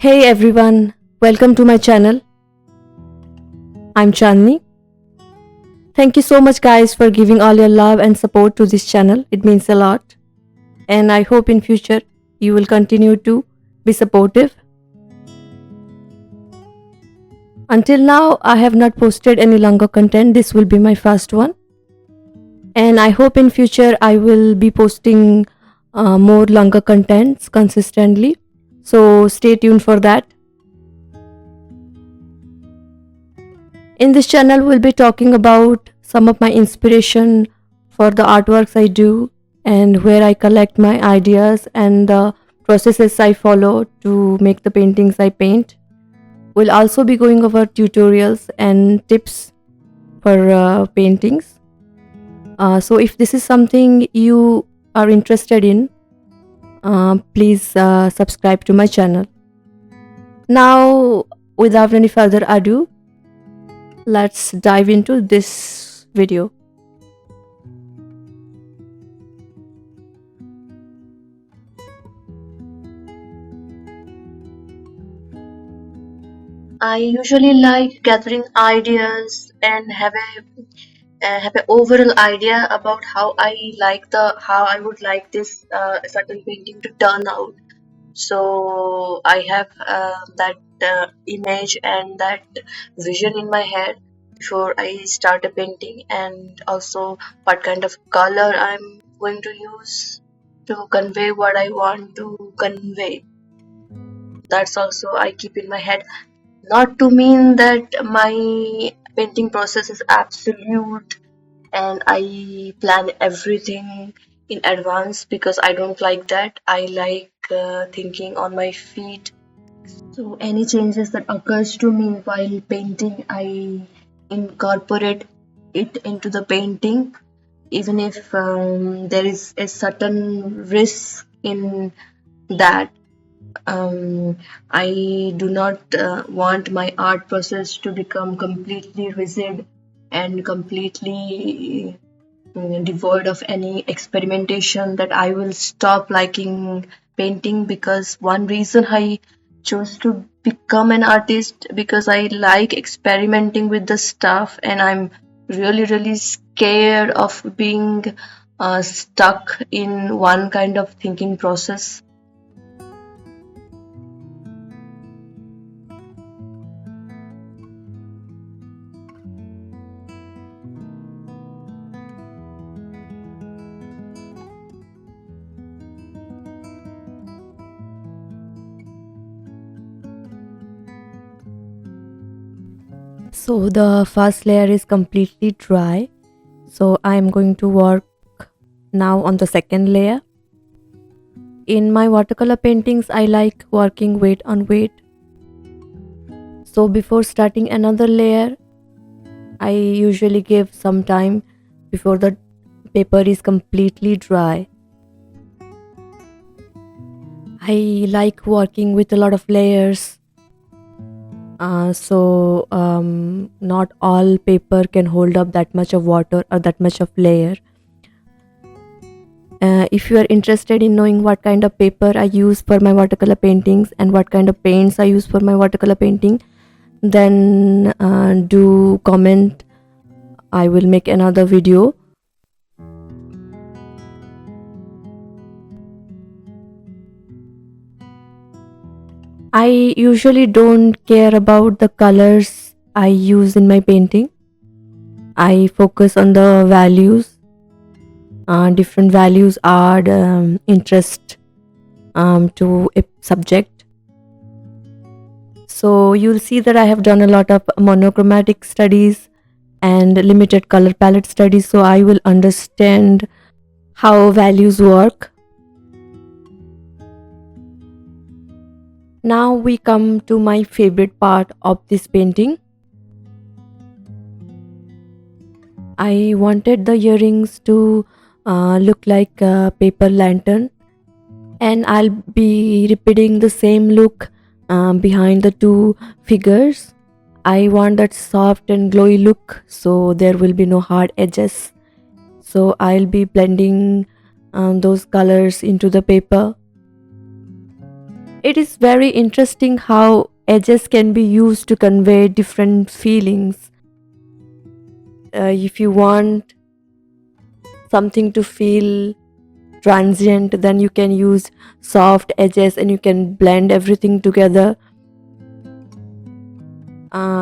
Hey everyone, welcome to my channel. I'm Chandni. Thank you so much guys for giving all your love and support to this channel. It means a lot. And I hope in future you will continue to be supportive. Until now, I have not posted any longer content. This will be my first one. And I hope in future I will be posting more longer contents consistently. So stay tuned for that. In this channel, we'll be talking about some of my inspiration for the artworks I do and where I collect my ideas and the processes I follow to make the paintings I paint. We'll also be going over tutorials and tips for paintings. So if this is something you are interested in, please subscribe to my channel. Now, without any further ado, let's dive into this video. I usually like gathering ideas and have an overall idea about how I would like this certain painting to turn out. So I have that image and that vision in my head before I start a painting, and also what kind of color I'm going to use to convey what I want to convey. That's also I keep in my head. Not to mean that my painting process is absolute and I plan everything in advance, because I don't like that. I like thinking on my feet. So any changes that occurs to me while painting, I incorporate it into the painting, even if there is a certain risk in that. I do not want my art process to become completely rigid and completely devoid of any experimentation, that I will stop liking painting. Because one reason I chose to become an artist, because I like experimenting with the stuff, and I'm really scared of being stuck in one kind of thinking process. So the first layer is completely dry. So I'm going to work now on the second layer. In my watercolor paintings, I like working weight on weight. So before starting another layer, I usually give some time before the paper is completely dry. I like working with a lot of layers. Not all paper can hold up that much of water or that much of layer. If you are interested in knowing what kind of paper I use for my watercolor paintings and what kind of paints I use for my watercolor painting, then do comment. I will make another video. I usually don't care about the colors I use in my painting. I focus on the values. Different values add interest to a subject. So you'll see that I have done a lot of monochromatic studies and limited color palette studies, so I will understand how values work. Now we come to my favorite part of this painting. I wanted the earrings to look like a paper lantern, and I'll be repeating the same look behind the two figures. I want that soft and glowy look, so there will be no hard edges. So I'll be blending those colors into the paper. It is very interesting how edges can be used to convey different feelings. If you want something to feel transient, then you can use soft edges and you can blend everything together.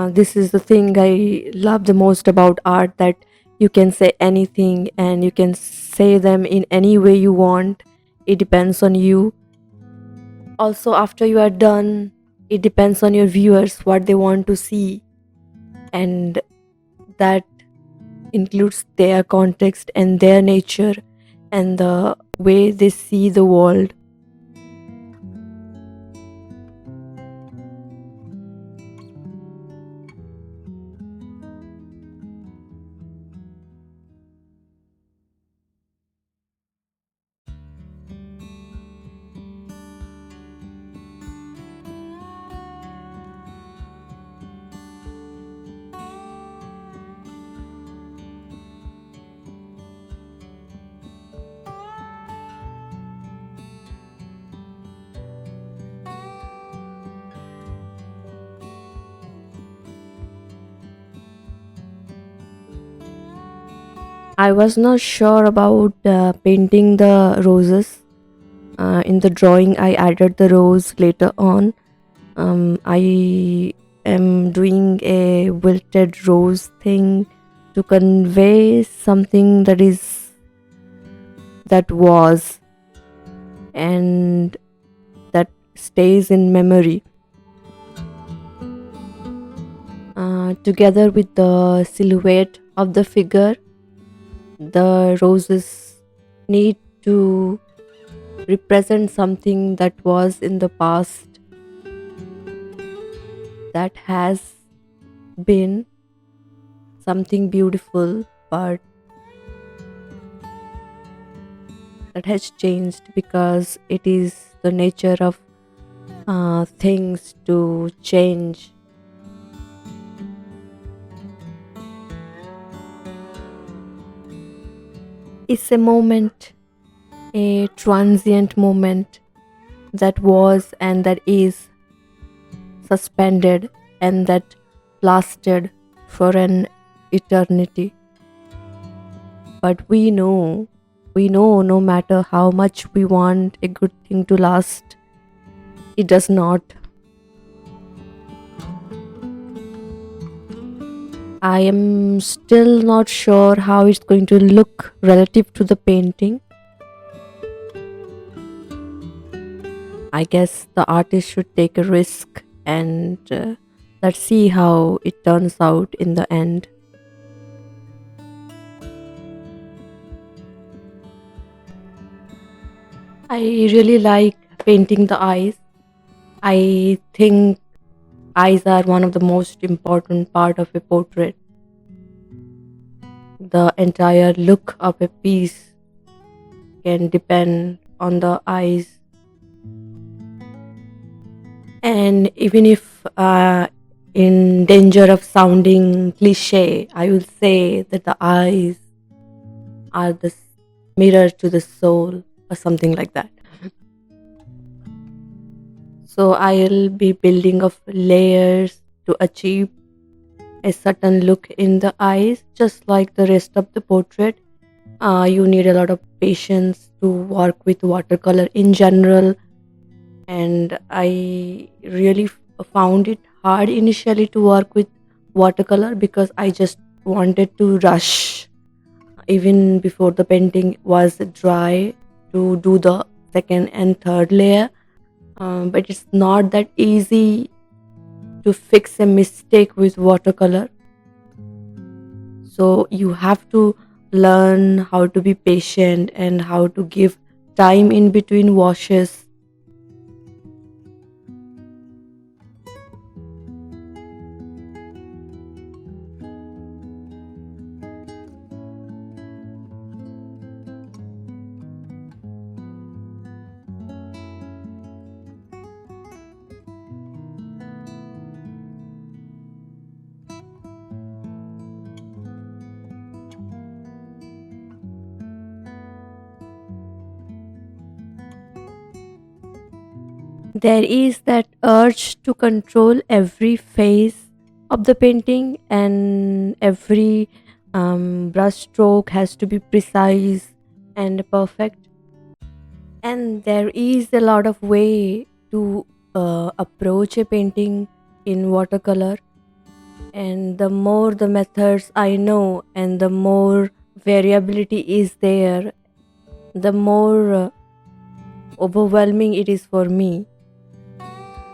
This is the thing I love the most about art, that you can say anything and you can say them in any way you want. It depends on you. Also, after you are done, it depends on your viewers what they want to see, and that includes their context and their nature and the way they see the world. I was not sure about painting the roses. In the drawing, I added the rose later on. I am doing a wilted rose thing to convey something that was and that stays in memory. Together with the silhouette of the figure, the roses need to represent something that was in the past, that has been something beautiful, but that has changed because it is the nature of things to change. It's a moment, a transient moment that was and that is suspended and that lasted for an eternity. But we know no matter how much we want a good thing to last, it does not. I am still not sure how it's going to look relative to the painting. I guess the artist should take a risk and let's see how it turns out in the end. I really like painting the eyes. I think eyes are one of the most important part of a portrait. The entire look of a piece can depend on the eyes. And even if in danger of sounding cliche, I will say that the eyes are the mirror to the soul or something like that. So I'll be building of layers to achieve a certain look in the eyes, just like the rest of the portrait. You need a lot of patience to work with watercolor in general, and I really found it hard initially to work with watercolor because I just wanted to rush even before the painting was dry to do the second and third layer. But it's not that easy to fix a mistake with watercolor. So you have to learn how to be patient and how to give time in between washes. There is that urge to control every phase of the painting, and every brush stroke has to be precise and perfect. And there is a lot of way to approach a painting in watercolor. And the more the methods I know, and the more variability is there, the more overwhelming it is for me,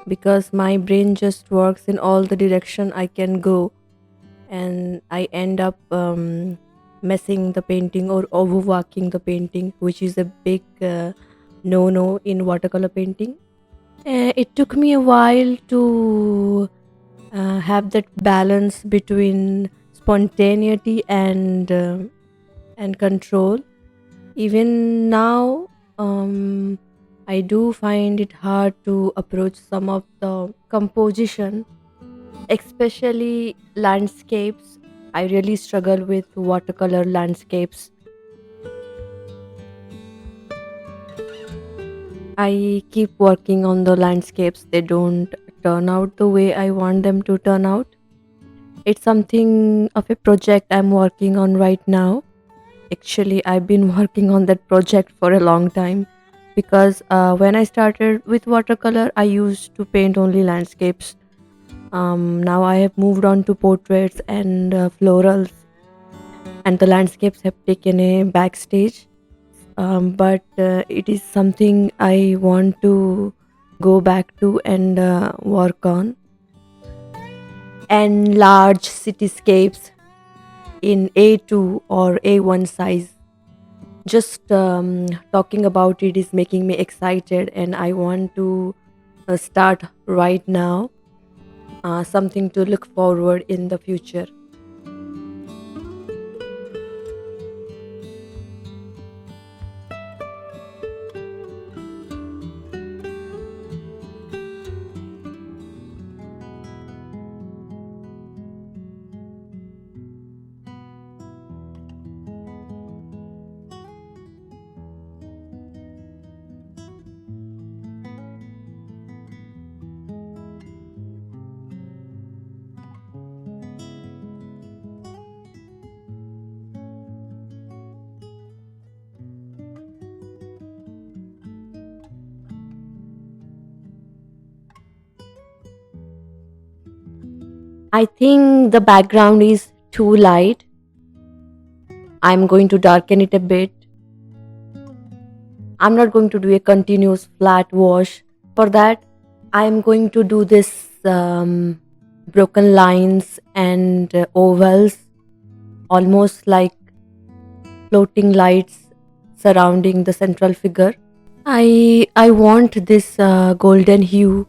because my brain just works in all the direction I can go, and I end up messing the painting or overworking the painting, which is a big no in watercolor painting. It took me a while to have that balance between spontaneity and control. Even now, I do find it hard to approach some of the composition, especially landscapes. I really struggle with watercolor landscapes. I keep working on the landscapes. They don't turn out the way I want them to turn out. It's something of a project I'm working on right now. Actually, I've been working on that project for a long time, because when I started with watercolor, I used to paint only landscapes. Now I have moved on to portraits and florals, and the landscapes have taken a backstage. But it is something I want to go back to and work on. And large cityscapes in A2 or A1 size. Just talking about it is making me excited, and I want to start right now. Something to look forward in the future. I think the background is too light. I'm going to darken it a bit. I'm not going to do a continuous flat wash. For that, I'm going to do this broken lines and ovals, almost like floating lights surrounding the central figure. I want this golden hue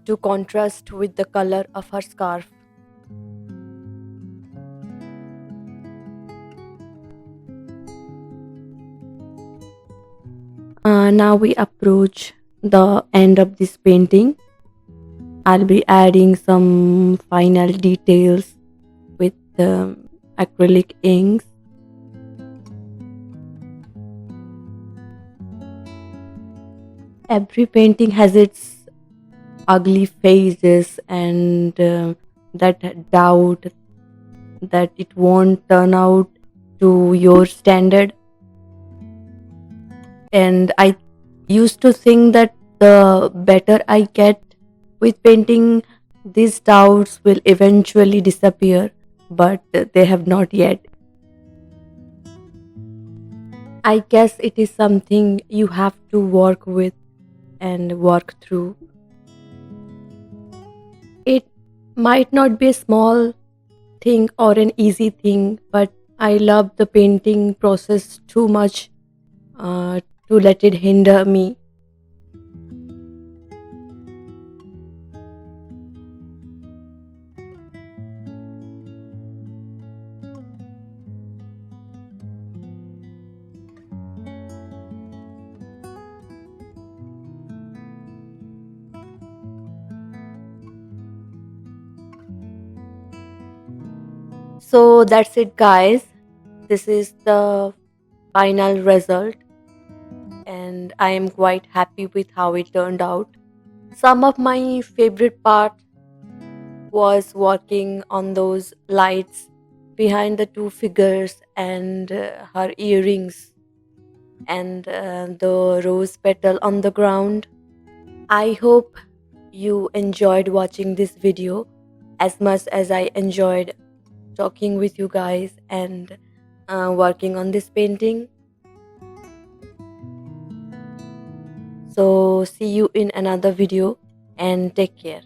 to contrast with the color of her scarf. Now we approach the end of this painting. I'll be adding some final details with acrylic inks. Every painting has its ugly phases, and that doubt that it won't turn out to your standard. And I used to think that the better I get with painting, these doubts will eventually disappear, but they have not yet. I guess it is something you have to work with and work through. It might not be a small thing or an easy thing, but I love the painting process too much to let it hinder me. So that's it, guys. This is the final result, and I am quite happy with how it turned out. Some of my favorite part was working on those lights behind the two figures and her earrings and the rose petal on the ground. I hope you enjoyed watching this video as much as I enjoyed talking with you guys and working on this painting. So, see you in another video and take care.